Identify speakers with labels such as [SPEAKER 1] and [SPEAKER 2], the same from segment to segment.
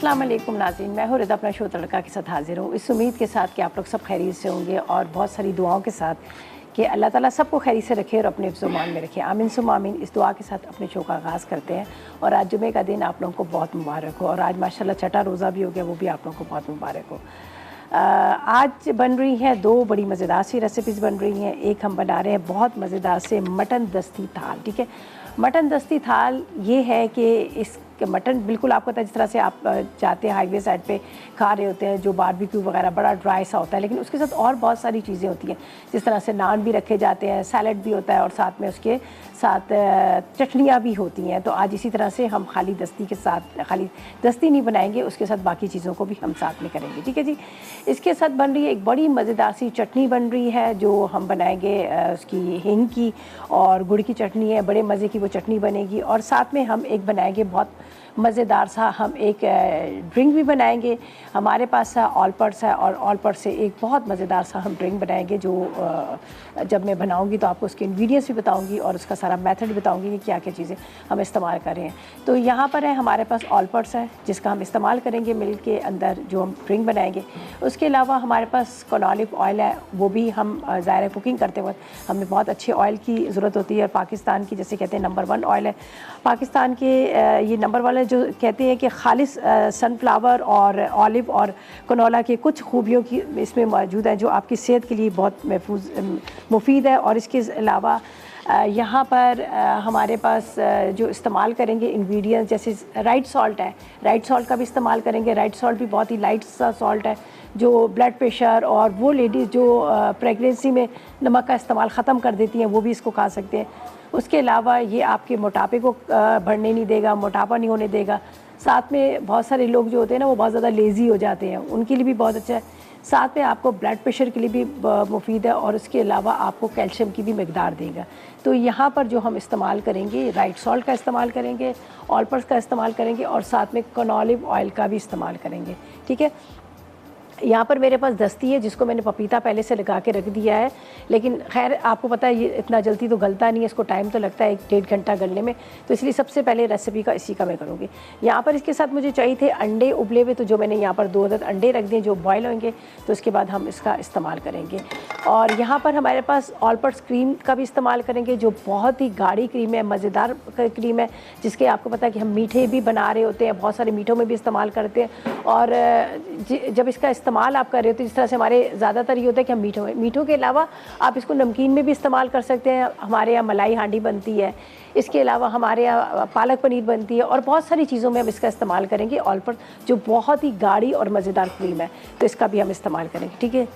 [SPEAKER 1] अस्सलाम वालेकुम नाज़रीन, मैं हूँ रिदा अपना शो तड़का के साथ हाजिर हूँ। इस उम्मीद के साथ कि आप लोग सब खैरियत से होंगे और बहुत सारी दुआओं के साथ कि अल्लाह ताला सबको खैरियत से रखे और अपने हिफ्ज़-ओ-मान में रखे। आमीन सुम्मा आमीन। इस दुआ के साथ अपने शो का आगाज़ करते हैं। और आज जुमे का दिन आप लोगों को बहुत मुबारक हो और आज माशाल्लाह छठा रोज़ा भी हो गया, वो भी आप लोगों को बहुत मुबारक हो। आज बन रही हैं दो बड़ी मज़ेदार सी रेसिपीज़ बन रही हैं। एक हम बना रहे हैं बहुत मज़ेदार से मटन दस्ती थाल। ठीक है, मटन दस्ती थाल ये है कि इस मटन बिल्कुल आपको पता है, जिस तरह से आप जाते हैं हाईवे साइड पे खा रहे होते हैं जो बारबेक्यू वगैरह बड़ा ड्राई सा होता है, लेकिन उसके साथ और बहुत सारी चीज़ें होती हैं। जिस तरह से नान भी रखे जाते हैं, सैलड भी होता है और साथ में उसके साथ चटनियाँ भी होती हैं। तो आज इसी तरह से हम खाली दस्ती के साथ खाली दस्ती नहीं बनाएंगे, उसके साथ बाकी चीज़ों को भी हम साथ में करेंगे। ठीक है जी। इसके साथ बन रही है एक बड़ी मज़ेदार सी चटनी बन रही है जो हम बनाएंगे उसकी हींग की और गुड़ की चटनी है, बड़े मज़े की वो चटनी बनेगी। और साथ में हम एक बनाएंगे बहुत मज़ेदार सा हम एक ड्रिंक भी बनाएंगे। हमारे पास ऑलपर्स है और ऑलपर्स से एक बहुत मज़ेदार सा हम ड्रिंक बनाएंगे जो जब मैं बनाऊंगी तो आपको उसके इंग्रेडिएंट्स भी बताऊंगी और उसका सारा मेथड बताऊंगी कि क्या क्या चीज़ें हम इस्तेमाल कर रहे हैं। तो यहाँ पर है हमारे पास ऑलपर्स है जिसका हम इस्तेमाल करेंगे मिल्क के अंदर जो हम ड्रिंक बनाएंगे। उसके अलावा हमारे पास कॉनॉलिव ऑयल है, वो भी हम ज़ाहिर कुकिंग करते वक्त हमें बहुत अच्छे ऑयल की ज़रूरत होती है। पाकिस्तान की जैसे कहते हैं नंबर 1 ऑयल है पाकिस्तान के, ये नंबर 1 है जो कहते हैं कि खालिस सनफ्लावर और ऑलिव और कनोला के कुछ खूबियों की इसमें मौजूद हैं जो आपकी सेहत के लिए बहुत मुफीद है। और इसके अलावा यहाँ पर हमारे पास जो इस्तेमाल करेंगे इंग्रेडिएंट्स जैसे राइट सॉल्ट है, राइट सॉल्ट का भी इस्तेमाल करेंगे। राइट सॉल्ट भी बहुत ही लाइट सा सॉल्ट है जो ब्लड प्रेशर और वो लेडीज़ जो प्रेगनेंसी में नमक का इस्तेमाल ख़त्म कर देती हैं वो भी इसको खा सकते हैं। उसके अलावा ये आपके मोटापे को बढ़ने नहीं देगा, मोटापा नहीं होने देगा। साथ में बहुत सारे लोग जो होते हैं ना वो बहुत ज़्यादा लेज़ी हो जाते हैं, उनके लिए भी बहुत अच्छा है। साथ में आपको ब्लड प्रेशर के लिए भी मुफीद है और उसके अलावा आपको कैल्शियम की भी मकदार देगा। तो यहाँ पर जो हम इस्तेमाल करेंगे राइट सॉल्ट का इस्तेमाल करेंगे, ऑलपर्स का इस्तेमाल करेंगे और साथ में कॉनॉलिव ऑयल का भी इस्तेमाल करेंगे। ठीक है, यहाँ पर मेरे पास दस्ती है जिसको मैंने पपीता पहले से लगा के रख दिया है, लेकिन खैर आपको पता है ये इतना जल्दी तो गलता नहीं है, इसको टाइम तो लगता है 1-1.5 घंटा गलने में। तो इसलिए सबसे पहले रेसिपी का इसी का मैं करूँगी। यहाँ पर इसके साथ मुझे चाहिए थे अंडे उबले हुए, तो जो मैंने यहाँ पर 2 अदद अंडे रख दिए जो बॉयल होंगे, तो इसके बाद हम इसका इस्तेमाल करेंगे। और यहाँ पर हमारे पास ऑलपर्स क्रीम का भी इस्तेमाल करेंगे जो बहुत ही गाढ़ी क्रीम है, मज़ेदार क्रीम है, जिसके आपको पता है कि हम मीठे भी बना रहे होते हैं, बहुत सारे मीठों में भी इस्तेमाल करते हैं। और जब इसका इस्तेमाल आप कर रहे हो तो जिस तरह से हमारे ज़्यादातर ये होता है कि हम मीठों के अलावा आप इसको नमकीन में भी इस्तेमाल कर सकते हैं। हमारे यहाँ मलाई हांडी बनती है, इसके अलावा हमारे यहाँ पालक पनीर बनती है और बहुत सारी चीज़ों में हम इसका इस्तेमाल करेंगे। ऑलपर्स जो बहुत ही गाढ़ी और मज़ेदार क्रीम है तो इसका भी हम इस्तेमाल करेंगे। ठीक है,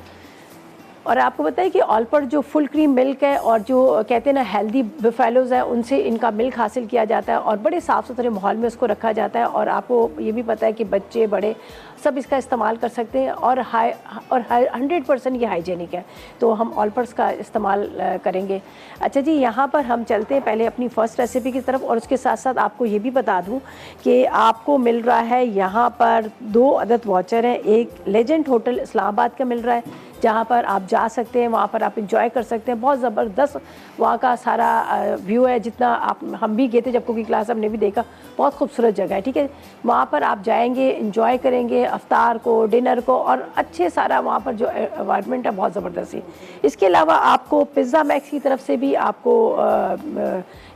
[SPEAKER 1] और आपको बताइए कि ऑलपर्स जो फुल क्रीम मिल्क है और जो कहते हैं ना हेल्दी बफेलोज़ है उनसे इनका मिल्क हासिल किया जाता है और बड़े साफ़ सुथरे माहौल में उसको रखा जाता है। और आपको ये भी पता है कि बच्चे बड़े सब इसका इस्तेमाल कर सकते हैं और 100% ये हाइजेनिक है, तो हम ऑलपर्स का इस्तेमाल करेंगे। अच्छा जी, यहाँ पर हम चलते हैं पहले अपनी फ़र्स्ट रेसिपी की तरफ। और उसके साथ साथ आपको ये भी बता दूँ कि आपको मिल रहा है यहाँ पर 2 अदद वाचर हैं। एक लेजेंड होटल इस्लामाबाद का मिल रहा है जहाँ पर आप जा सकते हैं, वहाँ पर आप इंजॉय कर सकते हैं। बहुत ज़बरदस्त वहाँ का सारा व्यू है, जितना हम भी गए थे जब कुकिंग क्लास हमने भी देखा, बहुत खूबसूरत जगह है। ठीक है, वहाँ पर आप जाएंगे, इंजॉय करेंगे अफ्तार को, डिनर को और अच्छे सारा वहाँ पर जो एनवायरनमेंट है बहुत ज़बरदस्त है। इसके अलावा आपको पिज़्ज़ा मैक्स की तरफ से भी आपको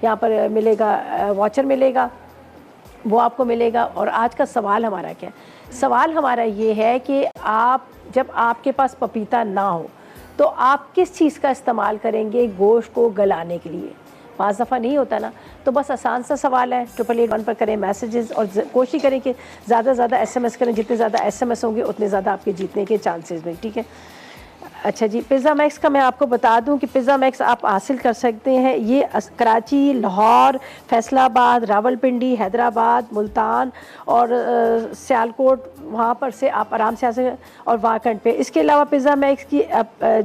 [SPEAKER 1] यहाँ पर मिलेगा, वाचर मिलेगा, वो आपको मिलेगा। और आज का सवाल हमारा क्या है? सवाल हमारा ये है कि आप जब आपके पास पपीता ना हो तो आप किस चीज़ का इस्तेमाल करेंगे गोश्त को गलाने के लिए? 5 दफ़ा नहीं होता ना, तो बस आसान सा सवाल है। 888 पर करें मैसेजेस और कोशिश करें कि ज़्यादा से ज़्यादा SMS करें। जितने ज़्यादा SMS होंगे उतने ज़्यादा आपके जीतने के चांसेस में। ठीक है, अच्छा जी, पिज़्ज़ा मैक्स का मैं आपको बता दूं कि पिज़्ज़ा मैक्स आप हासिल कर सकते हैं। ये कराची, लाहौर, फैसलाबाद, रावलपिंडी, हैदराबाद, मुल्तान और सियालकोट, वहाँ पर से आप आराम से आ सकते हैं और वाकंड पे। इसके अलावा पिज़्ज़ा मैक्स की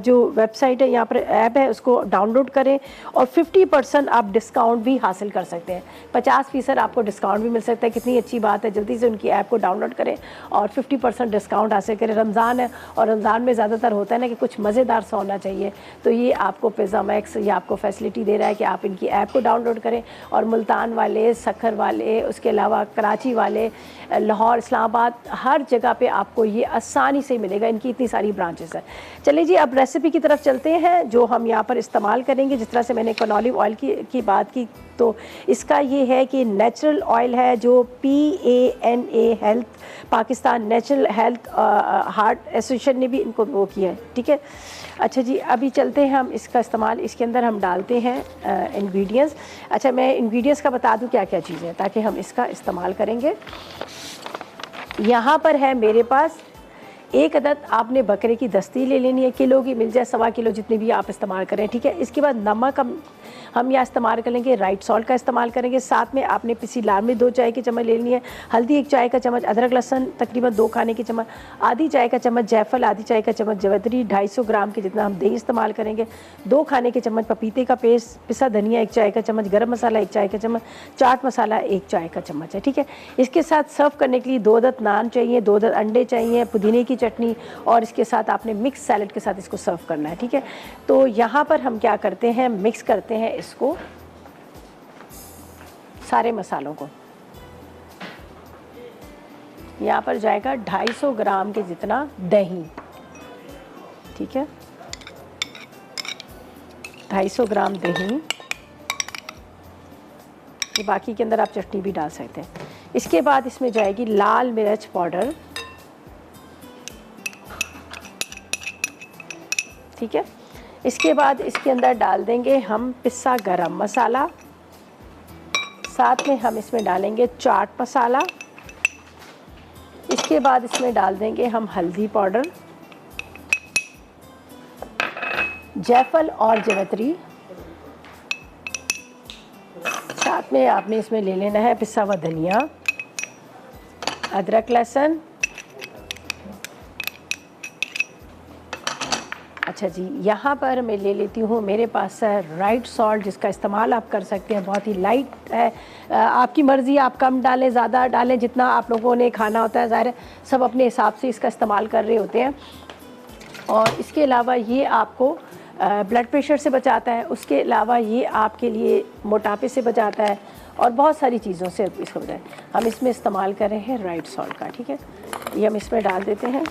[SPEAKER 1] जो वेबसाइट है, यहाँ पर ऐप है, उसको डाउनलोड करें और 50% आप डिस्काउंट भी हासिल कर सकते हैं। 50% आपको डिस्काउंट भी मिल सकता है। कितनी अच्छी बात है, जल्दी से उनकी ऐप को डाउनलोड करें और 50% डिस्काउंट हासिल करें। रमज़ान है और रमज़ान में ज़्यादातर होता है ना कि कुछ कुछ मज़ेदार सा होना चाहिए, तो ये आपको पिज़्ज़ा मैक्स ये आपको फैसिलिटी दे रहा है कि आप इनकी ऐप को डाउनलोड करें और मुल्तान वाले, सखर वाले, उसके अलावा कराची वाले, लाहौर, इस्लामाबाद, हर जगह पे आपको ये आसानी से मिलेगा। इनकी इतनी सारी ब्रांचेस हैं। चलिए जी, अब रेसिपी की तरफ चलते हैं जो हम यहाँ पर इस्तेमाल करेंगे। जिस तरह से मैंने कनोली ऑयल की बात की, तो इसका ये है कि नेचुरल ऑयल है जो PANA health, Pakistan natural health heart association ने भी इनको वो किया है, ठीक है। अच्छा जी, अभी चलते हैं हम इसका इस्तेमाल, इसके अंदर हम डालते हैं इंग्रेडिएंट्स। अच्छा, मैं इंग्रेडिएंट्स का बता दूं क्या क्या चीज़ें ताकि हम इसका इस्तेमाल करेंगे। यहाँ पर है मेरे पास 1 अदद आपने बकरे की दस्ती ले लेनी है, किलो की मिल जाए, 1.25 किलो, जितनी भी आप इस्तेमाल करें, ठीक है। इसके बाद नमक हम यहाँ इस्तेमाल करेंगे, राइट सॉल्ट का इस्तेमाल करेंगे। साथ में आपने पिसी लाल मिर्च 2 चाय की चम्मच ले लेनी है, हल्दी 1 चाय का चम्मच, अदरक लहसुन तकरीबन 2 खाने की चम्मच, आधी चाय का चम्मच जायफल, आधी चाय का चम्मच जवित्री, 250 ग्राम के जितना हम दही इस्तेमाल करेंगे, 2 खाने के चम्मच पपीते का पेस्ट, पिसा धनिया 1 चाय का चम्मच, गरम मसाला 1 चाय का चम्मच, चाट मसाला 1 चाय का चम्मच है, ठीक है। इसके साथ सर्व करने के लिए 2 अदद नान चाहिए, 2 अदद अंडे चाहिए, पुदीने की चटनी, और इसके साथ आपने मिक्स सैलड के साथ इसको सर्व करना है, ठीक है। तो यहाँ पर हम क्या करते हैं, मिक्स करते हैं इसको, सारे मसालों को। यहाँ पर जाएगा 250 ग्राम के जितना दही, ठीक है, 250 ग्राम दही। ये बाकी के अंदर आप चटनी भी डाल सकते हैं। इसके बाद इसमें जाएगी लाल मिर्च पाउडर, ठीक है। इसके बाद इसके अंदर डाल देंगे हम पिसा गरम मसाला, साथ में हम इसमें डालेंगे चाट मसाला। इसके बाद इसमें डाल देंगे हम हल्दी पाउडर, जायफल और जवित्री। साथ में आपने इसमें ले लेना है पिसा हुआ धनिया, अदरक लहसुन। अच्छा जी, यहाँ पर मैं ले लेती हूँ, मेरे पास है राइट सॉल्ट, जिसका इस्तेमाल आप कर सकते हैं, बहुत ही लाइट है, आपकी मर्ज़ी, आप कम डालें ज़्यादा डालें, जितना आप लोगों ने खाना होता है, ज़ाहिर है सब अपने हिसाब से इसका इस्तेमाल कर रहे होते हैं। और इसके अलावा ये आपको ब्लड प्रेशर से बचाता है, उसके अलावा ये आपके लिए मोटापे से बचाता है और बहुत सारी चीज़ों से इसको बचाए। हम इसमें इस्तेमाल कर रहे हैं राइट सॉल्ट का, ठीक है। ये हम इसमें डाल देते हैं।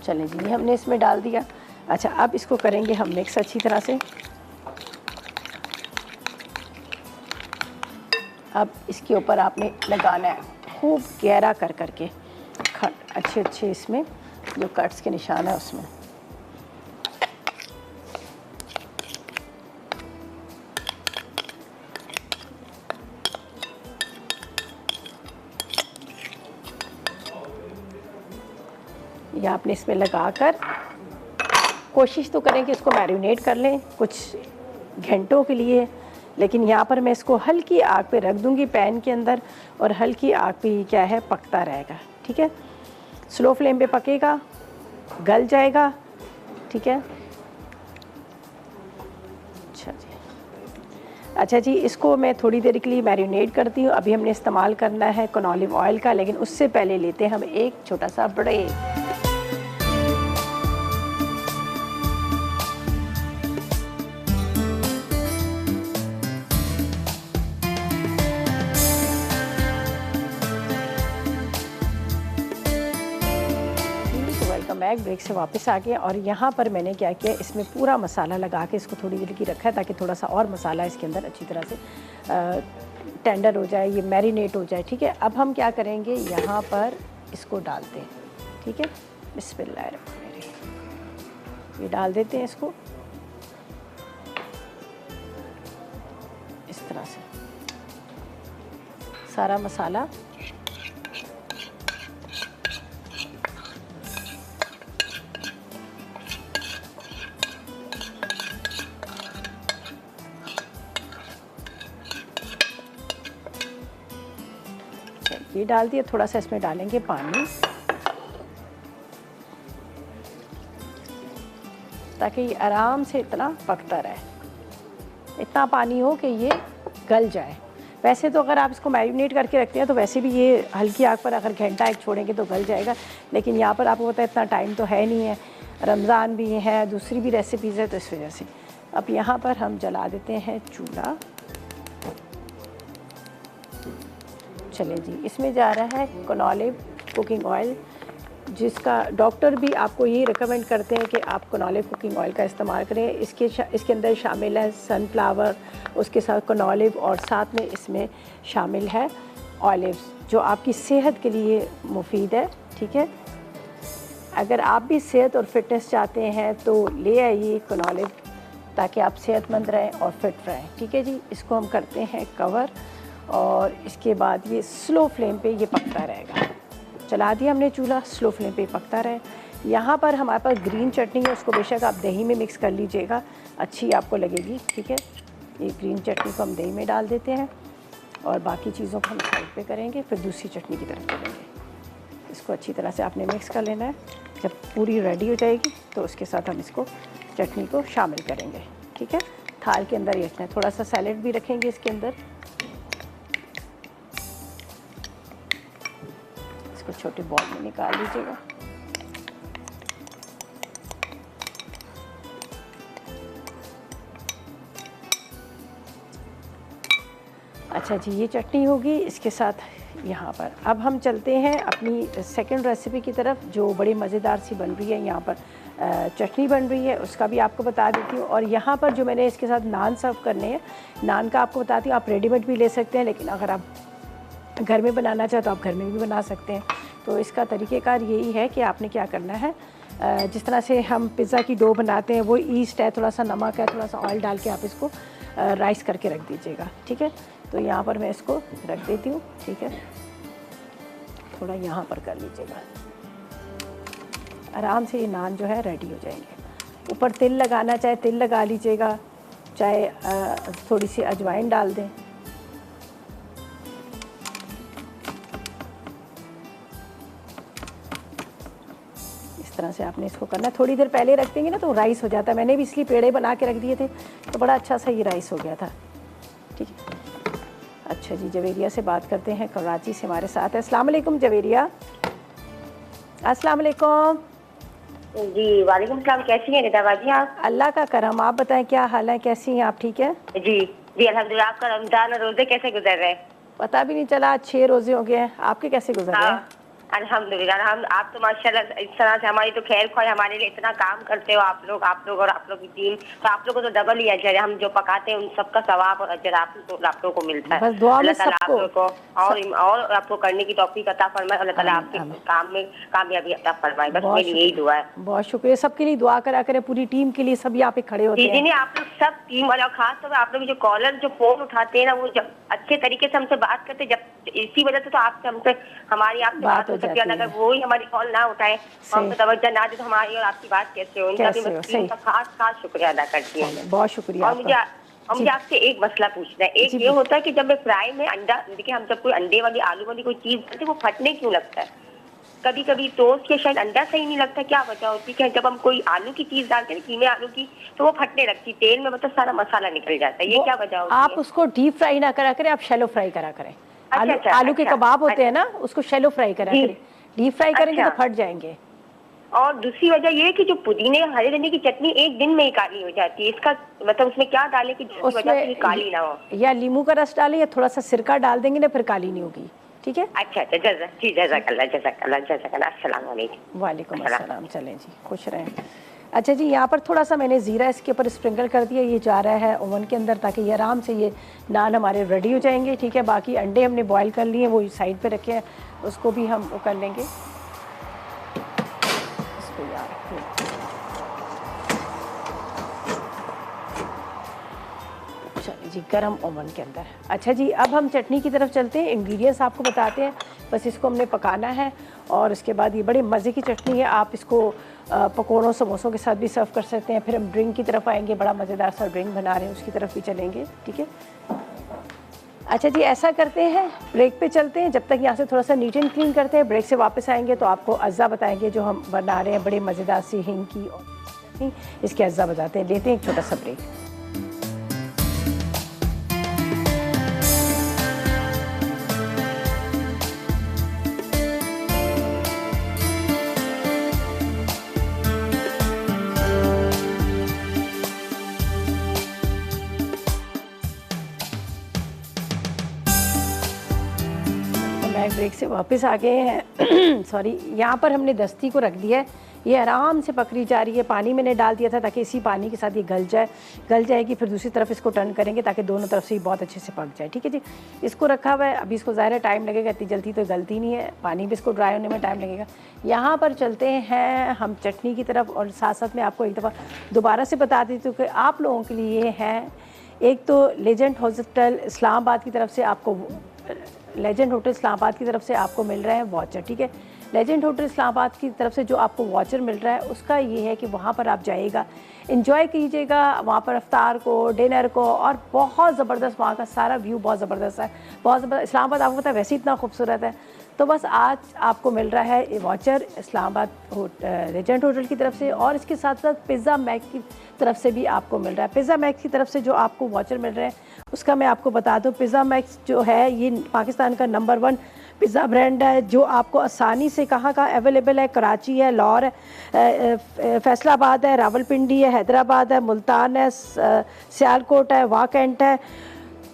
[SPEAKER 1] चलें जी, हमने इसमें डाल दिया। अच्छा, अब इसको करेंगे हम मिक्स अच्छी तरह से। अब इसके ऊपर आपने लगाना है खूब गहरा कर करके खट, अच्छे अच्छे इसमें जो कट्स के निशान है उसमें। या आपने इसमें लगाकर कोशिश तो करें कि इसको मैरिनेट कर लें कुछ घंटों के लिए, लेकिन यहाँ पर मैं इसको हल्की आग पे रख दूँगी पैन के अंदर, और हल्की आग पे क्या है पकता रहेगा, ठीक है। स्लो फ्लेम पे पकेगा, गल जाएगा, ठीक है। अच्छा जी, इसको मैं थोड़ी देर के लिए मैरिनेट करती हूँ। अभी हमने इस्तेमाल करना है कनोली ऑयल का, लेकिन उससे पहले लेते हैं हम एक छोटा सा ब्रेक। बैक ब्रेक से वापस आ गया, और यहाँ पर मैंने क्या किया, इसमें पूरा मसाला लगा के इसको थोड़ी देर की रखा है ताकि थोड़ा सा और मसाला इसके अंदर अच्छी तरह से टेंडर हो जाए, ये मैरिनेट हो जाए, ठीक है। अब हम क्या करेंगे, यहाँ पर इसको डालते हैं, ठीक है। बिस्मिल्लाहिर्रहमानिर्रहीम, ये डाल देते हैं इसको इस तरह से सारा मसाला। ये डाल दिया, थोड़ा सा इसमें डालेंगे पानी ताकि ये आराम से इतना पकता रहे, इतना पानी हो कि ये गल जाए। वैसे तो अगर आप इसको मैरिनेट करके रखते हैं तो वैसे भी ये हल्की आग पर अगर घंटा एक छोड़ेंगे तो गल जाएगा, लेकिन यहाँ पर आपको पता है इतना टाइम तो है नहीं है, रमज़ान भी है, दूसरी भी रेसिपीज़ है, तो इस वजह से अब यहाँ पर हम जला देते हैं चूल्हा। चलें जी, इसमें जा रहा है कनॉलिव कुकिंग ऑयल, जिसका डॉक्टर भी आपको ये रिकमेंड करते हैं कि आप कनॉलिव कुकिंग ऑयल का इस्तेमाल करें। इसके अंदर शामिल है सनफ्लावर, उसके साथ कनॉलिव, और साथ में इसमें शामिल है ऑलिव्स, जो आपकी सेहत के लिए मुफीद है। ठीक है, अगर आप भी सेहत और फिटनेस चाहते हैं तो ले आइए कनॉलिव, ताकि आप सेहतमंद रहें और फिट रहें। ठीक है जी, इसको हम करते हैं कवर, और इसके बाद ये स्लो फ्लेम पे ये पकता रहेगा। चला दिया हमने चूल्हा, स्लो फ्लेम पे पकता रहे। यहाँ पर हमारे पास ग्रीन चटनी है, उसको बेशक आप दही में मिक्स कर लीजिएगा, अच्छी आपको लगेगी। ठीक है, ये ग्रीन चटनी को हम दही में डाल देते हैं, और बाकी चीज़ों को हम साइड पे करेंगे, फिर दूसरी चटनी की तरफ करेंगे। इसको अच्छी तरह से आपने मिक्स कर लेना है। जब पूरी रेडी हो जाएगी तो उसके साथ हम इसको चटनी को शामिल करेंगे। ठीक है, थाल के अंदर ही रखना है, थोड़ा सा सैलेड भी रखेंगे इसके अंदर। इसको छोटे बॉल में निकाल लीजिएगा। अच्छा जी, ये चटनी होगी इसके साथ। यहाँ पर अब हम चलते हैं अपनी सेकंड रेसिपी की तरफ, जो बड़ी मज़ेदार सी बन रही है। यहाँ पर चटनी बन रही है, उसका भी आपको बता देती हूँ। और यहाँ पर जो मैंने इसके साथ नान सर्व करने हैं, नान का आपको बताती हूँ। आप रेडीमेड भी ले सकते हैं, लेकिन अगर आप घर में बनाना चाहे तो आप घर में भी बना सकते हैं। तो इसका तरीक़ेकार यही है कि आपने क्या करना है, जिस तरह से हम पिज़्ज़ा की डो बनाते हैं, वो ईस्ट है, थोड़ा सा नमक है, थोड़ा सा ऑयल डाल के आप इसको राइस करके रख दीजिएगा। ठीक है, तो यहाँ पर मैं इसको रख देती हूँ। ठीक है, थोड़ा यहाँ पर कर लीजिएगा, आराम से ये नान जो है रेडी हो जाएंगे। ऊपर तिल लगाना चाहे तिल लगा लीजिएगा, चाहे थोड़ी सी अजवाइन डाल दें। इस तरह से आपने इसको करना है। थोड़ी देर पहले रख देंगे ना तो राइस हो जाता है। मैंने भी इसलिए पेड़े बना के रख दिए थे, तो बड़ा अच्छा सा ये राइस हो गया था। ठीक है, अच्छा जी, जवेरिया से बात करते हैं, कराची से हमारे साथ है। अस्सलाम वालेकुम जवेरिया। अस्सलाम वालेकुम।
[SPEAKER 2] जी वालेकुम सलाम, कैसी हैं निदा बाजी आप?
[SPEAKER 1] अल्लाह का करम, आप बताएं क्या हाल है, कैसी हैं आप? ठीक है
[SPEAKER 2] जी जी अल्हम्दुलिल्लाह। आपका रमजान और रोजे कैसे गुजर रहे हैं?
[SPEAKER 1] पता भी नहीं चला, 6 रोजे हो गए हैं। आपके कैसे गुजर रहे हैं?
[SPEAKER 2] अल्हम्दुलिल्लाह। हम आप तो माशाल्लाह इस तरह से हमारी तो खैर ख्वाह, हमारे लिए इतना काम करते हो आप लोग और आप लोग की टीम, तो आप लोगों को तो डबल ही अजर है। हम जो पकाते हैं उन सबका सवाब और अजर आप लोगों को मिलता है।
[SPEAKER 1] बस दुआ में
[SPEAKER 2] अल्लाह ताला आप
[SPEAKER 1] सबको
[SPEAKER 2] लोगों को और आपको करने की तौफीक अता फरमाए। अल्लाह ताला आपके काम में कामयाबी अता फरमाए। बस मेरी यही दुआ है।
[SPEAKER 1] बहुत शुक्रिया, सबके लिए दुआ करा करें, पूरी टीम के लिए। सब यहाँ पे खड़े होते हैं।
[SPEAKER 2] जी आप लोग सब टीम वाले, खास तौर पर आप लोग जो कॉलर जो फोन उठाते हैं ना, वो जब अच्छे तरीके से हमसे बात करते हैं, जब इसी वजह से तो आपसे हमसे हमारी आपसे बात हो सकती है। अगर वो ही हमारी कॉल ना उठाए, हम तो तवज्जो ना दे, तो हमारी और आपकी बात कैसे हो? उनका भी मैं खास शुक्रिया अदा करती हूँ।
[SPEAKER 1] बहुत शुक्रिया।
[SPEAKER 2] और मुझे आपसे एक मसला पूछना है। एक ये होता है कि जब मैं फ्राई में अंडा, देखिए हम जब कोई अंडे वाली आलू वाली कोई चीज बनाते हैं, वो फटने क्यों लगता है? कभी कभी टोस्ट या शायद अंडा सही नहीं लगता, क्या वजह होती है? जब हम कोई आलू की चीज डालते हैं, कीमे आलू की, तो वो फटने लगती, तेल में मतलब सारा मसाला निकल जाता है। ये क्या वजह होती है?
[SPEAKER 1] आप उसको डीप फ्राई ना करा करें, आप शैलो फ्राई करा करें। आलू के कबाब होते हैं ना, उसको शैलो फ्राई करा करें। डीप फ्राई करेंगे तो फट जाएंगे।
[SPEAKER 2] और दूसरी वजह ये है कि जो पुदीने हरे धनिये की चटनी एक दिन में ही काली हो जाती है, इसका मतलब उसमें क्या डालें कि जिसकी वजह से काली ना हो? या
[SPEAKER 1] नींबू का रस डालें, या थोड़ा सा सिरका डाल देंगे ना, फिर काली नहीं होगी। ठीक है,
[SPEAKER 2] अच्छा जज़ाकल्लाह। अस्सलाम वालेकुम।
[SPEAKER 1] वालेकुम अस्सलाम। चलें जी, खुश रहें। अच्छा जी, यहाँ पर थोड़ा सा मैंने ज़ीरा इसके ऊपर स्प्रिंकल कर दिया। ये जा रहा है ओवन के अंदर, ताकि ये आराम से ये नान हमारे रेडी हो जाएंगे। ठीक है, बाकी अंडे हमने बॉईल कर लिए, वो साइड पे रखे हैं, उसको भी हम वो कर लेंगे। इसको यार चलिए जी, गरम ओवन के अंदर। अच्छा जी, अब हम चटनी की तरफ चलते हैं। इंग्रेडिएंट्स आपको बताते हैं, बस इसको हमने पकाना है, और उसके बाद ये बड़े मज़े की चटनी है। आप इसको पकौड़ों समोसों के साथ भी सर्व कर सकते हैं। फिर हम ड्रिंक की तरफ आएंगे, बड़ा मज़ेदार सा ड्रिंक बना रहे हैं, उसकी तरफ भी चलेंगे। ठीक है, अच्छा जी, ऐसा करते हैं, ब्रेक पे चलते हैं। जब तक यहाँ से थोड़ा सा नीट एंड क्लीन करते हैं, ब्रेक से वापस आएंगे तो आपको अज्जा बताएंगे जो हम बना रहे हैं, बड़े मज़ेदार सी हिंग की और चटनी, इसके अज्जा बताते हैं। लेते हैं एक छोटा सा ब्रेक। चाय ब्रेक से वापस आ गए हैं। सॉरी, यहाँ पर हमने दस्ती को रख दिया है, ये आराम से पकड़ी जा रही है। पानी मैंने डाल दिया था ताकि इसी पानी के साथ ये गल जाएगी। फिर दूसरी तरफ इसको टर्न करेंगे ताकि दोनों तरफ से ही बहुत अच्छे से पक जाए। ठीक है जी, इसको रखा हुआ है। अभी इसको ज़ाहिर टाइम लगेगा, इतनी जल्दी तो गलती नहीं है, पानी भी इसको ड्राई होने में टाइम लगेगा। यहाँ पर चलते हैं हम चटनी की तरफ, और साथ साथ में आपको एक दफ़ा दोबारा से बता देती हूँ कि आप लोगों के लिए है, एक तो लेजेंड होटल इस्लामाबाद की तरफ से आपको लेजेंड होटल इस्लामाबाद की तरफ से आपको मिल रहा है वाचर। ठीक है, लेजेंड होटल इस्लामाबाद की तरफ से जो आपको वाचर मिल रहा है उसका ये है कि वहाँ पर आप जाइएगा, इंजॉय कीजिएगा वहाँ पर अफ्तार को, डिनर को, और बहुत ज़बरदस्त वहाँ का सारा व्यू बहुत ज़बरदस्त है, बहुत ज़बरदस्त। इस्लामाबाद आपको पता है वैसे ही इतना खूबसूरत है। तो बस आज आपको मिल रहा है वाचर इस्लामाबाद लेजेंड होटल की तरफ से, और इसके साथ साथ पिज़्ज़ा मैक की तरफ से भी आपको मिल रहा है। पिज़्ज़ा मैक्स की तरफ से जो आपको वाचर मिल रहे हैं उसका मैं आपको बता दूं, पिज़्ज़ा मैक्स जो है ये पाकिस्तान का नंबर 1 पिज़्ज़ा ब्रांड है, जो आपको आसानी से कहाँ अवेलेबल है। कराची है, लाहौर है, फैसलाबाद है, रावलपिंडी है, हैदराबाद है, मुल्तान है, सियालकोट है, वाकंट है,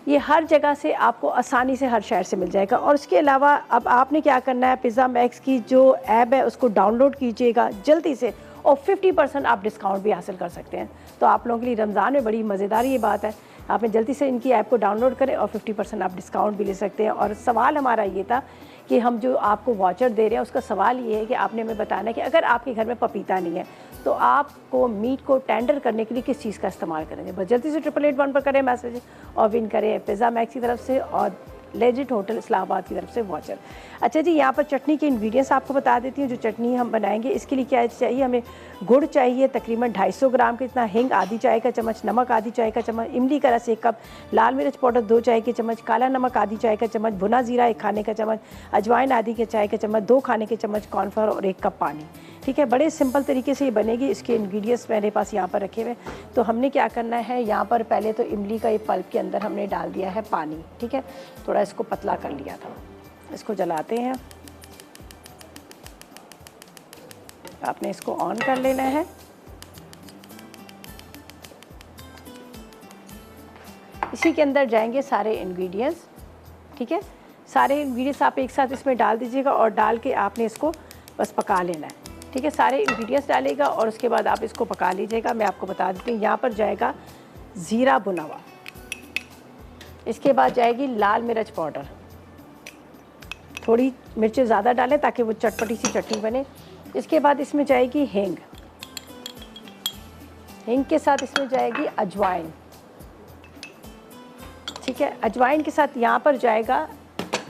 [SPEAKER 1] ये हर जगह से आपको आसानी से हर शहर से मिल जाएगा। और उसके अलावा अब आपने क्या करना है, पिज़्ज़ा मैक्स की जो ऐप है उसको डाउनलोड कीजिएगा जल्दी से, और 50% आप डिस्काउंट भी हासिल कर सकते हैं। तो आप लोगों के लिए रमज़ान में बड़ी मज़ेदार ये बात है, आपने जल्दी से इनकी ऐप को डाउनलोड करें और 50% आप डिस्काउंट भी ले सकते हैं। और सवाल हमारा ये था कि हम जो आपको वाचर दे रहे हैं उसका सवाल ये है कि आपने हमें बताना है कि अगर आपके घर में पपीता नहीं है तो आपको मीट को टेंडर करने के लिए किस चीज़ का इस्तेमाल करेंगे। बस जल्दी से 888 पर करें मैसेज और विन करें पिज़्ज़ा मैक्स की तरफ से और लेजेंड होटल इस्लामाबाद की तरफ से वाचर। अच्छा जी, यहाँ पर चटनी के इंग्रेडिएंट्स आपको बता देती हूँ। जो चटनी हम बनाएंगे इसके लिए क्या चाहिए, हमें गुड़ चाहिए तकरीबन 250 ग्राम के इतना, हिंग आधी चाय का चम्मच, नमक आधी चाय का चम्मच, इमली का रस 1 कप, लाल मिर्च पाउडर 2 चाय के चम्मच, काला नमक आधी चाय का चम्मच, भुना जीरा 1 खाने का चम्मच, अजवाइन आधी के चाय का चम्मच, 2 खाने के चम्मच कॉर्नफ्लोर और 1 कप पानी। ठीक है, बड़े सिंपल तरीके से ये बनेगी। इसके इंग्रेडिएंट्स मेरे पास यहाँ पर रखे हुए। तो हमने क्या करना है, यहाँ पर पहले तो इमली का ये पल्प के अंदर हमने डाल दिया है पानी। ठीक है, थोड़ा इसको पतला कर लिया था। इसको जलाते हैं, आपने इसको ऑन कर लेना है। इसी के अंदर जाएंगे सारे इंग्रेडिएंट्स। ठीक है, सारे इंग्रेडिएंट्स आप एक साथ इसमें डाल दीजिएगा और डाल के आपने इसको बस पका लेना है। ठीक है, सारे इंग्रेडिएंट्स डालेगा और उसके बाद आप इसको पका लीजिएगा। मैं आपको बता देती हूँ, यहाँ पर जाएगा ज़ीरा भुना हुआ, इसके बाद जाएगी लाल मिर्च पाउडर, थोड़ी मिर्चें ज़्यादा डालें ताकि वो चटपटी सी चटनी बने। इसके बाद इसमें जाएगी हींग, हींग के साथ इसमें जाएगी अजवाइन। ठीक है, अजवाइन के साथ यहाँ पर जाएगा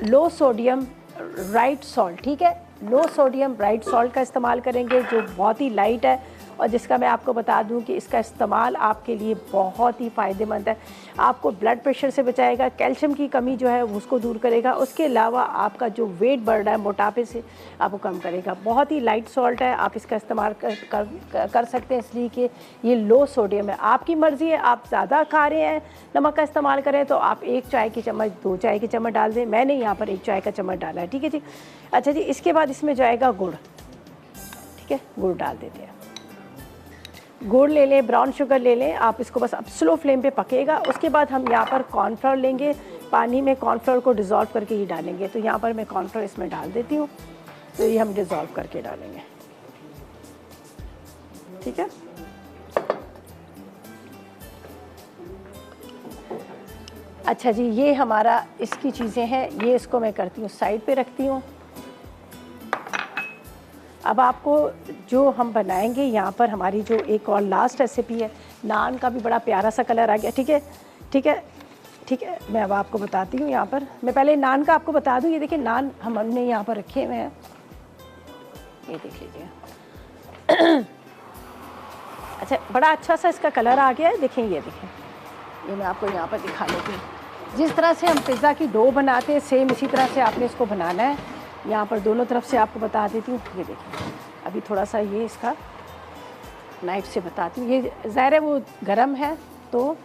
[SPEAKER 1] लो सोडियम राइट सॉल्ट। ठीक है, लो सोडियम राइट सॉल्ट का इस्तेमाल करेंगे जो बहुत ही लाइट है और जिसका मैं आपको बता दूं कि इसका इस्तेमाल आपके लिए बहुत ही फ़ायदेमंद है। आपको ब्लड प्रेशर से बचाएगा, कैल्शियम की कमी जो है उसको दूर करेगा, उसके अलावा आपका जो वेट बढ़ रहा है मोटापे से आपको कम करेगा। बहुत ही लाइट सॉल्ट है, आप इसका इस्तेमाल कर सकते हैं इसलिए कि ये लो सोडियम है। आपकी मर्ज़ी है, आप ज़्यादा खा रहे हैं नमक का इस्तेमाल करें तो आप 1 चाय की चम्मच 2 चाय की चम्मच डाल दें। मैंने यहाँ पर 1 चाय का चम्मच डाला है। ठीक है जी। अच्छा जी, इसके बाद इसमें जाएगा गुड़। ठीक है, गुड़ डाल देते हैं। गुड़ ले लें, ब्राउन शुगर ले लें आप, इसको बस अब स्लो फ्लेम पे पकेगा। उसके बाद हम यहाँ पर कॉर्नफ्लोर लेंगे, पानी में कॉर्नफ्लोर को डिज़ोल्व करके ही डालेंगे। तो यहाँ पर मैं कॉर्नफ्लोर इसमें डाल देती हूँ, तो ये हम डिज़ोल्व करके डालेंगे। ठीक है, अच्छा जी, ये हमारा इसकी चीज़ें हैं, ये इसको मैं करती हूँ साइड पे रखती हूँ। अब आपको जो हम बनाएंगे यहाँ पर हमारी जो एक और लास्ट रेसिपी है, नान का भी बड़ा प्यारा सा कलर आ गया। ठीक है, ठीक है, ठीक है, मैं अब आपको बताती हूँ। यहाँ पर मैं पहले नान का आपको बता दूँ। ये देखिए नान हमने यहाँ पर रखे हुए हैं, ये देख लीजिए। अच्छा, बड़ा अच्छा सा इसका कलर आ गया है। देखें, ये देखें, ये मैं आपको यहाँ पर दिखा लेती हूँ। जिस तरह से हम पिज़्ज़ा की डो बनाते हैं सेम इसी तरह से आपने इसको बनाना है। यहाँ पर दोनों तरफ से आपको बता देती हूँ। ये देखिए, अभी थोड़ा सा ये इसका नाइफ से बताती हूँ। ये ज़ाहिर है वो गरम है तो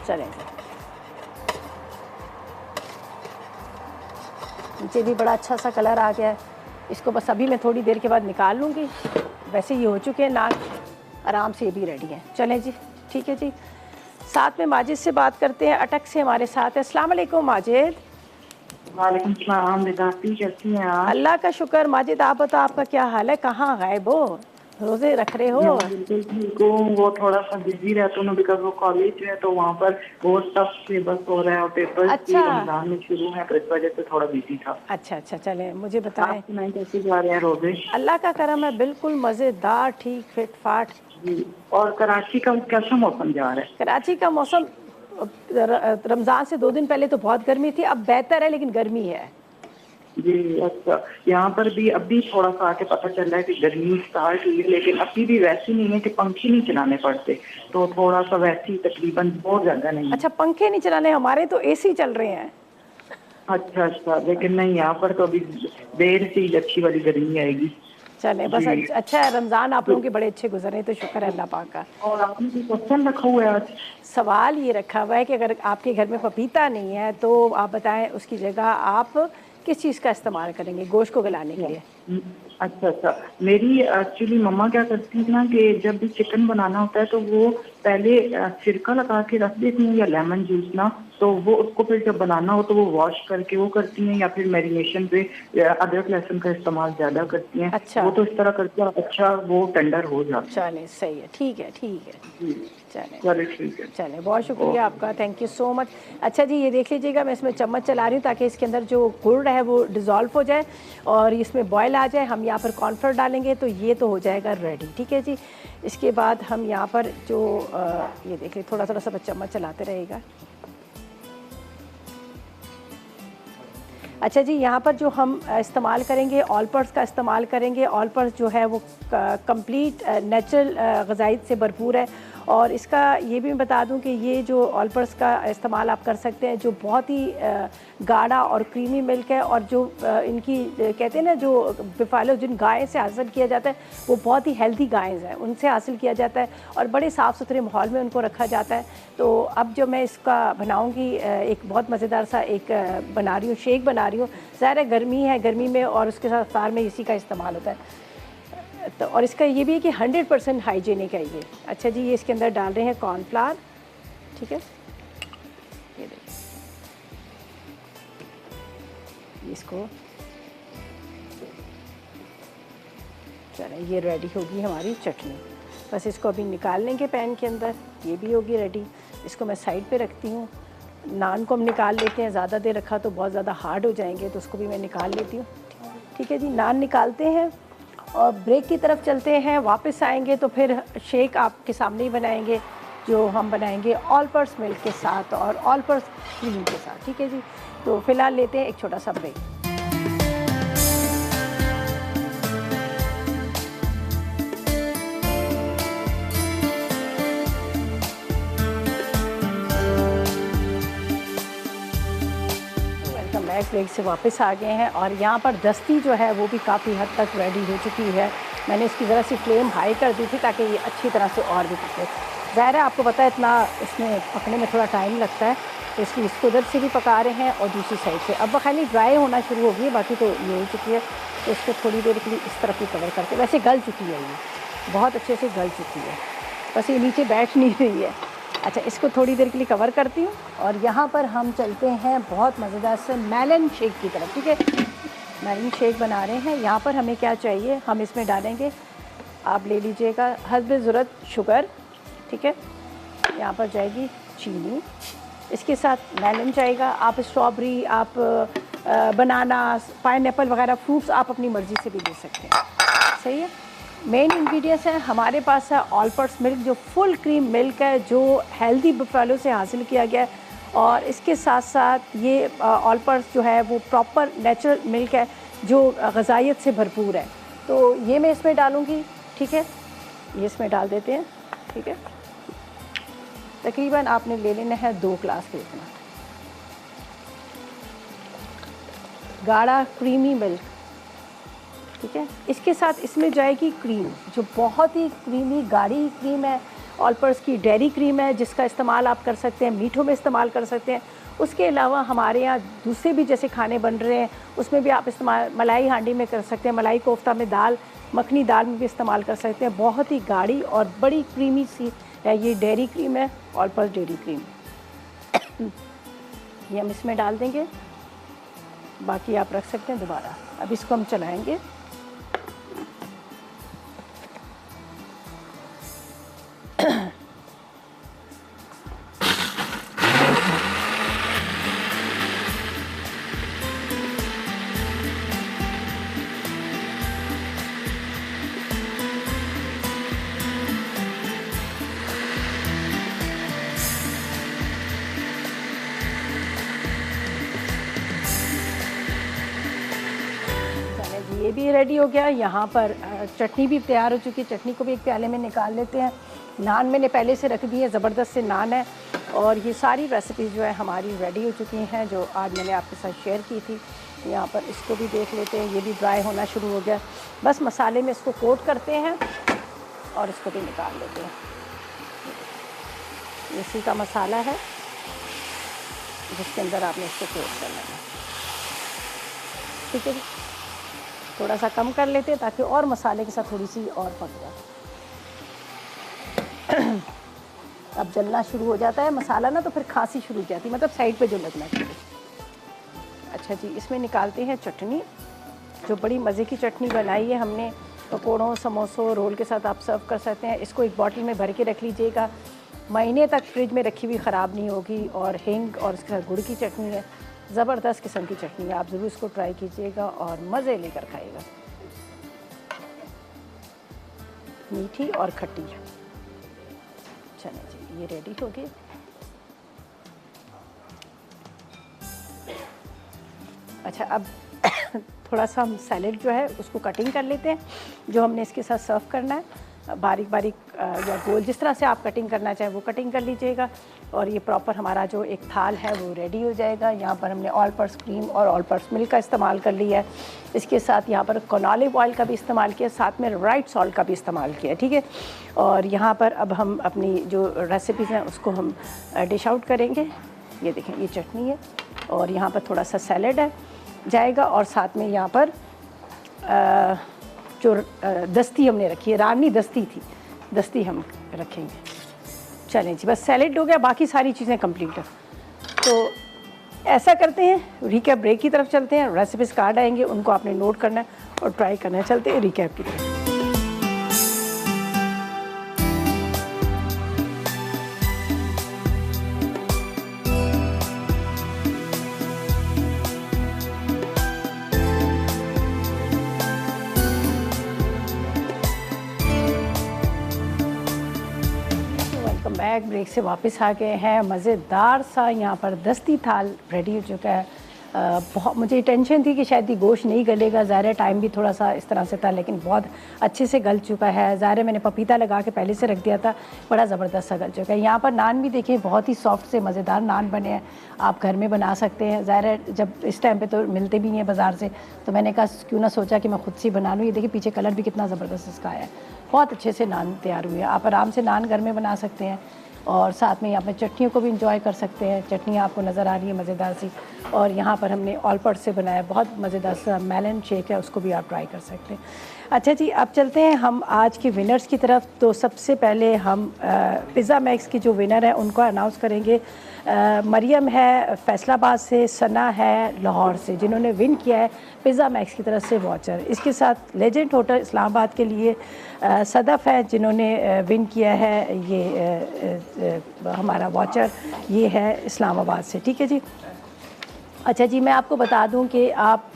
[SPEAKER 1] चलेंगे। नीचे भी बड़ा अच्छा सा कलर आ गया है। इसको बस अभी मैं थोड़ी देर के बाद निकाल लूँगी। वैसे ये हो चुके हैं नान, आराम से ये भी रेडी है। चलें जी, ठीक है जी। साथ में माजिद से बात करते हैं, अटक से हमारे साथ है। अस्सलाम वालेकुम माजिद।
[SPEAKER 3] वालेकुम सलाम रिदासी, कैसी हैं आप?
[SPEAKER 1] अल्लाह का शुक्र। माजिद आप बताओ, आपका क्या हाल है? कहाँ गायब हो? रोजे रख रहे हो?
[SPEAKER 3] मैं बिल्कुल ठीक हूँ। वो थोड़ा सा बिजी रहता हूँ बिकॉज वो कॉलेज है तो वहाँ पर बहुत टफ सिलेबस हो रहा है और पेपर्स भी
[SPEAKER 1] अच्छा
[SPEAKER 3] रमजान में शुरू है तो इस वजह से थोड़ा बिजी था।
[SPEAKER 1] अच्छा अच्छा, चले मुझे बताएं।
[SPEAKER 3] आप सुनाएं कैसे जा रहे हैं रोजे?
[SPEAKER 1] अल्लाह का करम है, बिल्कुल मज़ेदार, ठीक फिट फाट।
[SPEAKER 3] जी। और कराची का कैसा मौसम जा रहा है?
[SPEAKER 1] कराची का मौसम रमज़ान से 2 दिन पहले तो बहुत गर्मी थी, अब बेहतर है लेकिन गर्मी है।
[SPEAKER 3] जी अच्छा, यहाँ पर भी अभी थोड़ा सा आके पता चल रहा है कि गर्मी स्टार्ट हुई है लेकिन अभी भी वैसी नहीं है कि पंखे नहीं चलाने पड़ते, तो थोड़ा सा वैसी तकरीबन बहुत ज्यादा नहीं है।
[SPEAKER 1] अच्छा, पंखे नहीं चलाने, हमारे तो एसी चल रहे हैं।
[SPEAKER 3] अच्छा अच्छा, लेकिन नहीं यहाँ पर तो अभी देर से ही अच्छी वाली गर्मी आएगी।
[SPEAKER 1] चले बस,
[SPEAKER 3] जी।
[SPEAKER 1] अच्छा है, रमज़ान आप लोगों के बड़े अच्छे गुजरे, तो शुक्र है अल्लाह पाक का।
[SPEAKER 3] और आपने कोई क्वेश्चन रखा हुआ है आज?
[SPEAKER 1] सवाल ये रखा हुआ है कि अगर आपके घर में पपीता नहीं है तो आप बताएं उसकी जगह आप किस चीज़ का इस्तेमाल करेंगे गोश्त को गलाने के लिए?
[SPEAKER 3] अच्छा अच्छा, मेरी एक्चुअली मम्मा क्या करती है ना कि जब भी चिकन बनाना होता है तो वो पहले सिरका लगा के रख देती हैं या लेमन जूस ना, तो वो उसको फिर जब बनाना हो तो वो वॉश करके वो करती हैं या फिर मैरिनेशन पे अदरक लहसुन का इस्तेमाल ज़्यादा करती हैं।
[SPEAKER 1] अच्छा।
[SPEAKER 3] वो तो इस तरह करके अच्छा वो टेंडर हो जाता
[SPEAKER 1] चलें, सही है, ठीक है ठीक है।
[SPEAKER 3] है। जी
[SPEAKER 1] चलें
[SPEAKER 3] चलिए ठीक है।
[SPEAKER 1] चलें, बहुत शुक्रिया आपका, थैंक यू सो मच। अच्छा जी, ये देख लीजिएगा, मैं इसमें चम्मच चला रही हूँ ताकि इसके अंदर जो गुड़ है वो डिज़ोल्व हो जाए और इसमें बॉयल आ जाए। हम यहाँ पर कॉर्नफ्लोर डालेंगे तो ये तो हो जाएगा रेडी, ठीक है जी। इसके बाद हम यहाँ पर जो ये देख लीजिए, थोड़ा थोड़ा सा चम्मच चलाते रहेगा। अच्छा जी, यहाँ पर जो हम इस्तेमाल करेंगे ऑल पर्स का इस्तेमाल करेंगे। ऑल पर्स जो है वो कंप्लीट नेचुरल ग़ज़ाइयत से भरपूर है और इसका ये भी मैं बता दूं कि ये जो ऑल पर्स का इस्तेमाल आप कर सकते हैं जो बहुत ही गाढ़ा और क्रीमी मिल्क है और जो इनकी कहते हैं ना जो बिफालो जिन गाय से हासिल किया जाता है वो बहुत ही हेल्दी गायें हैं, उनसे हासिल किया जाता है और बड़े साफ़ सुथरे माहौल में उनको रखा जाता है। तो अब जो मैं इसका बनाऊँगी एक बहुत मज़ेदार सा एक बना रही हूँ, शेक बना रही हूँ। ज़ाहिर है गर्मी है, गर्मी में और उसके साथ अफ्तार में इसी का इस्तेमाल होता है। तो और इसका ये भी है कि 100% हाइजीनिक है ये। अच्छा जी, ये इसके अंदर डाल रहे हैं कॉर्नफ्लावर, ठीक है, ये देखिए, इसको चलें, ये रेडी होगी हमारी चटनी। बस इसको अभी निकाल लेंगे पैन के अंदर, ये भी होगी रेडी। इसको मैं साइड पे रखती हूँ। नान को हम निकाल लेते हैं, ज़्यादा देर रखा तो बहुत ज़्यादा हार्ड हो जाएंगे, तो उसको भी मैं निकाल लेती हूँ। ठीक है जी, नान निकालते हैं और ब्रेक की तरफ चलते हैं। वापस आएंगे तो फिर शेक आपके सामने ही बनाएंगे, जो हम बनाएंगे ऑल पर्स मिल्क के साथ और ऑल पर्स क्रीम के साथ। ठीक है जी, तो फ़िलहाल लेते हैं एक छोटा सा ब्रेक। ब्रेक से वापस आ गए हैं और यहाँ पर दस्ती जो है वो भी काफ़ी हद तक रेडी हो चुकी है। मैंने इसकी ज़रा सी फ्लेम हाई कर दी थी ताकि ये अच्छी तरह से और भी पके। ज़ाहिर है आपको पता है इतना इसमें पकने में थोड़ा टाइम लगता है, तो इसकी इसको उधर से भी पका रहे हैं और दूसरी साइड से। अब वो खाली ड्राई होना शुरू हो गई है, बाकी तो ये हो चुकी है। तो इसको थोड़ी देर के लिए इस तरफ भी कवर करके, वैसे गल चुकी है ये, बहुत अच्छे से गल चुकी है, बस ये नीचे बैठ नहीं रही है। अच्छा, इसको थोड़ी देर के लिए कवर करती हूँ और यहाँ पर हम चलते हैं बहुत मज़ेदार से मेलन शेक की तरफ। ठीक है, मेलन शेक बना रहे हैं। यहाँ पर हमें क्या चाहिए, हम इसमें डालेंगे, आप ले लीजिएगा हस्बे ज़रूरत शुगर, ठीक है, यहाँ पर जाएगी चीनी, इसके साथ मेलन जाएगा। आप स्ट्रॉबेरी, आप बनाना, पाइनएप्पल वगैरह फ्रूट्स आप अपनी मर्ज़ी से भी ले सकते हैं। सही है। मेन इंग्रेडिएंट्स है हमारे पास है ऑल पर्स मिल्क, जो फुल क्रीम मिल्क है, जो हेल्दी बफेलो से हासिल किया गया है, और इसके साथ साथ ये ऑल पर्स जो है वो प्रॉपर नेचुरल मिल्क है जो ग़ज़ाइयत से भरपूर है। तो ये मैं इसमें डालूँगी, ठीक है, ये इसमें डाल देते हैं। ठीक है, तकरीबन आपने ले लेना है 2 ग्लास के इतना गाढ़ा क्रीमी मिल्क। ठीक है, इसके साथ इसमें जाएगी क्रीम, जो बहुत ही क्रीमी गाढ़ी क्रीम है, ऑल पर्स की डेयरी क्रीम है, जिसका इस्तेमाल आप कर सकते हैं, मीठों में इस्तेमाल कर सकते हैं। उसके अलावा हमारे यहाँ दूसरे भी जैसे खाने बन रहे हैं, उसमें भी आप इस्तेमाल मलाई हांडी में कर सकते हैं, मलाई कोफ्ता में, दाल मखनी दाल में भी इस्तेमाल कर सकते हैं। बहुत ही गाढ़ी और बड़ी क्रीमी सी है। ये डेयरी क्रीम है, ऑल पर्पस डेयरी क्रीम। ये हम इसमें डाल देंगे, बाकी आप रख सकते हैं दोबारा। अब इसको हम चलाएंगे। ये भी रेडी हो गया। यहाँ पर चटनी भी तैयार हो चुकी है। चटनी को भी एक प्याले में निकाल लेते हैं। नान मैंने पहले से रख दी है, ज़बरदस्त से नान है। और ये सारी रेसिपीज़ जो है हमारी रेडी हो चुकी हैं, जो आज मैंने आपके साथ शेयर की थी। यहाँ पर इसको भी देख लेते हैं, ये भी ड्राई होना शुरू हो गया। बस मसाले में इसको कोट करते हैं और इसको भी निकाल लेते हैं। इसी का मसाला है जिसके अंदर आपने इसको कोट करना है। ठीक है जी, थोड़ा सा कम कर लेते हैं ताकि और मसाले के साथ थोड़ी सी और पक जाए। अब जलना शुरू हो जाता है मसाला ना, तो फिर खांसी शुरू हो जाती है, मतलब साइड पे जो लगना चाहिए। अच्छा जी, इसमें निकालते हैं चटनी, जो बड़ी मज़े की चटनी बनाई है हमने। पकौड़ों, समोसों, रोल के साथ आप सर्व कर सकते हैं। इसको एक बॉटल में भर के रख लीजिएगा, महीने तक फ्रिज में रखी हुई ख़राब नहीं होगी। और हींग और इसके साथ गुड़ की चटनी है, ज़बरदस्त किस्म की चटनी है। आप ज़रूर इसको ट्राई कीजिएगा और मज़े लेकर खाइएगा, मीठी और खट्टी। चलिए जी, ये रेडी हो गई। अच्छा, अब थोड़ा सा हम सैलेड जो है उसको कटिंग कर लेते हैं, जो हमने इसके साथ सर्व करना है। बारीक बारीक या गोल, जिस तरह से आप कटिंग करना चाहें वो कटिंग कर लीजिएगा। और ये प्रॉपर हमारा जो एक थाल है वो रेडी हो जाएगा। यहाँ पर हमने ऑल पर्पस क्रीम और ऑल पर्पस मिल्क का इस्तेमाल कर लिया है। इसके साथ यहाँ पर ऑलिव ऑयल का भी इस्तेमाल किया, साथ में राइट सॉल्ट का भी इस्तेमाल किया। ठीक है, और यहाँ पर अब हम अपनी जो रेसिपीज़ हैं उसको हम डिश आउट करेंगे। ये देखें, ये चटनी है और यहाँ पर थोड़ा सा सैलेड है जाएगा, और साथ में यहाँ पर जो दस्ती हमने रखी है, रानी दस्ती थी, दस्ती हम रखेंगे। चलें जी, बस सैलेड हो गया, बाकी सारी चीज़ें कंप्लीट है। तो ऐसा करते हैं, रिकैप ब्रेक की तरफ चलते हैं। रेसिपीज़ कार्ड आएंगे, उनको आपने नोट करना है और ट्राई करना है। चलते हैं रिकैप की तरफ। बैक ब्रेक से वापस आ गए हैं। मज़ेदार सा यहाँ पर दस्ती थाल रेडी हो चुका है। बहुत मुझे टेंशन थी कि शायद ये गोश्त नहीं गलेगा, ज़ाहिर टाइम भी थोड़ा सा इस तरह से था, लेकिन बहुत अच्छे से गल चुका है। ज़ाहिर मैंने पपीता लगा के पहले से रख दिया था, बड़ा ज़बरदस्त सा गल चुका है। यहाँ पर नान भी देखिए, बहुत ही सॉफ्ट से मज़ेदार नान बने हैं, आप घर में बना सकते हैं। ज़ाहिर जब इस टाइम पे तो मिलते भी नहीं है बाज़ार से, तो मैंने कहा क्यों ना सोचा कि मैं खुद से बना लूँ। ये देखिए पीछे कलर भी कितना ज़बरदस्त इसका आया है, बहुत अच्छे से नान तैयार हुए हैं। आप आराम से नान घर में बना सकते हैं और साथ में यहाँ पे चटनियों को भी इंजॉय कर सकते हैं। चटनी आपको नज़र आ रही है मज़ेदार सी, और यहाँ पर हमने ऑल पर्पस से बनाया बहुत मज़ेदार सा मेलन शेक है, उसको भी आप ट्राई कर सकते हैं। अच्छा जी, अब चलते हैं हम आज के विनर्स की तरफ। तो सबसे पहले हम पिज़्ज़ा मैक्स की जो विनर है उनको अनाउंस करेंगे। मरियम है फैसलाबाद से, सना है लाहौर से, जिन्होंने विन किया है पिज़्ज़ा मैक्स की तरफ से वाचर। इसके साथ लेजेंड होटल इस्लामाबाद के लिए सदफ़ है, जिन्होंने विन किया है ये हमारा वाचर, ये है इस्लामाबाद से। ठीक है जी। अच्छा जी, मैं आपको बता दूं कि आप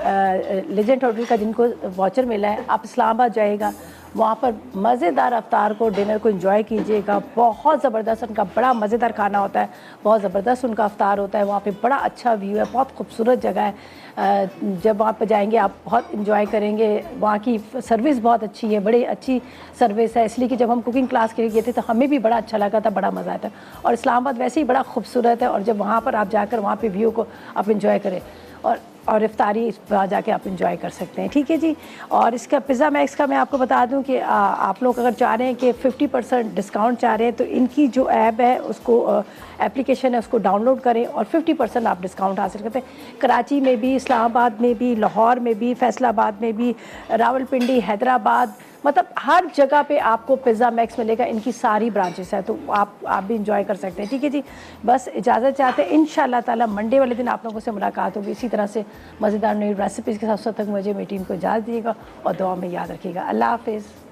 [SPEAKER 1] लेजेंड होटल का जिनको वाचर मिला है, आप इस्लामाबाद जाइएगा, वहाँ पर मज़ेदार अफ्तार को, डिनर को एंजॉय कीजिएगा। बहुत ज़बरदस्त उनका बड़ा मज़ेदार खाना होता है, बहुत ज़बरदस्त उनका अफ्तार होता है। वहाँ पे बड़ा अच्छा व्यू है, बहुत खूबसूरत जगह है। जब वहाँ पर जाएंगे आप बहुत इन्जॉय करेंगे। वहाँ की सर्विस बहुत अच्छी है, बड़ी अच्छी सर्विस है, इसलिए कि जब हम कुकिंग क्लास के लिए गए थे तो हमें भी बड़ा अच्छा लगा था, बड़ा मज़ा आया था। और इस्लामाबाद वैसे ही बड़ा खूबसूरत है, और जब वहाँ पर आप जाकर वहाँ पर व्यू को आप इन्जॉय करें और इफ्तारी जाके आप इंजॉय कर सकते हैं। ठीक है जी। और इसका पिज़्ज़ा मैक्स का मैं आपको बता दूं कि आप लोग अगर चाह रहे हैं कि 50% डिस्काउंट चाह रहे हैं, तो इनकी जो ऐप है उसको एप्लीकेशन है उसको डाउनलोड करें और 50% आप डिस्काउंट हासिल करते हैं। कराची में भी, इस्लामाबाद में भी, लाहौर में भी, फैसलाबाद में भी, रावलपिंडी, हैदराबाद, मतलब हर जगह पे आपको पिज़्ज़ा मैक्स मिलेगा, इनकी सारी ब्रांचेस है, तो आप भी इंजॉय कर सकते हैं। ठीक है जी, बस इजाज़त चाहते हैं। इंशाल्लाह ताला मंडे वाले दिन आप लोगों से मुलाकात होगी इसी तरह से मज़ेदार नई रेसिपीज़ के साथ। तक मुझे मेरी टीम को इजाज़त दीजिएगा और दुआ में याद रखिएगा। अल्लाह हाफिज़।